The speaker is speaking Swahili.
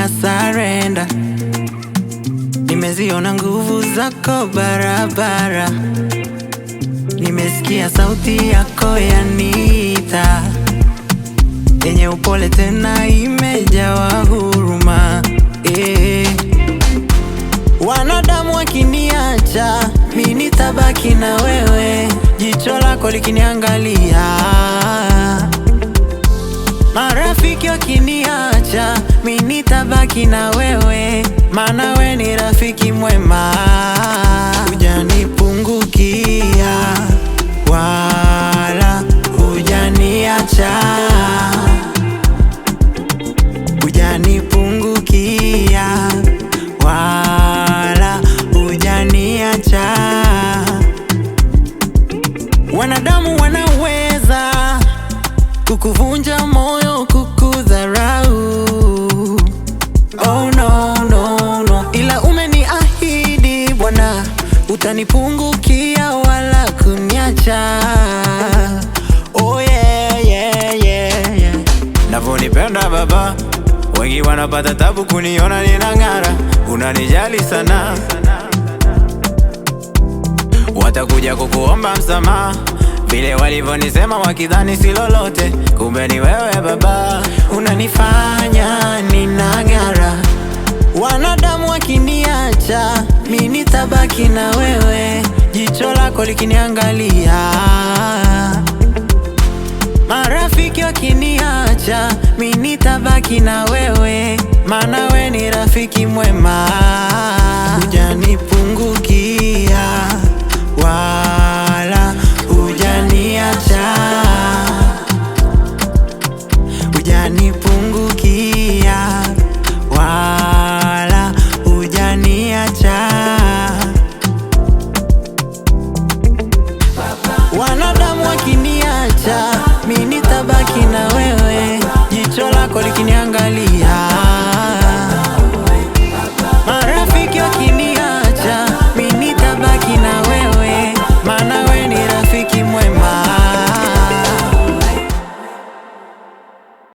na surrender. Nimeziona nguvu zako barabara, nimesikia sauti yako yanita, yenye upole tena imejawa huruma. Wanadamu wakiniacha, mimi nitabaki na wewe, jicho lako likiniangalia. Marafiki wakiniacha, mimi nitabaki na wewe, maana wewe ni rafiki mwema. Hujanipungukia wala hujaniacha, hujanipungukia wala hujaniacha. Wanadamu wanaweza kukuvunja moyo, kukudharau, oh no, no, no. Ila umeniahidi Bwana, utanipungukia wala kuniacha. Oh yeah, yeah, yeah, yeah. Navonipenda Baba, wengi wanapata tabu kuniona ninang'ara. Unanijali sana, watakuja kukuomba msamaha, vile walivyonisema wakidhani si lolote, kumbe ni wewe Baba unanifanya ninang'ara. Wanadamu wakiniacha, mimi nitabaki na wewe, jicho lako likiniangalia. Marafiki wakiniacha, mimi nitabaki na wewe, maana wewe ni rafiki mwema. Hujanipungukia wala hujaniacha, hujanipungukia wala hujaniacha. Wanadamu wakiniacha, mimi nitabaki na wewe.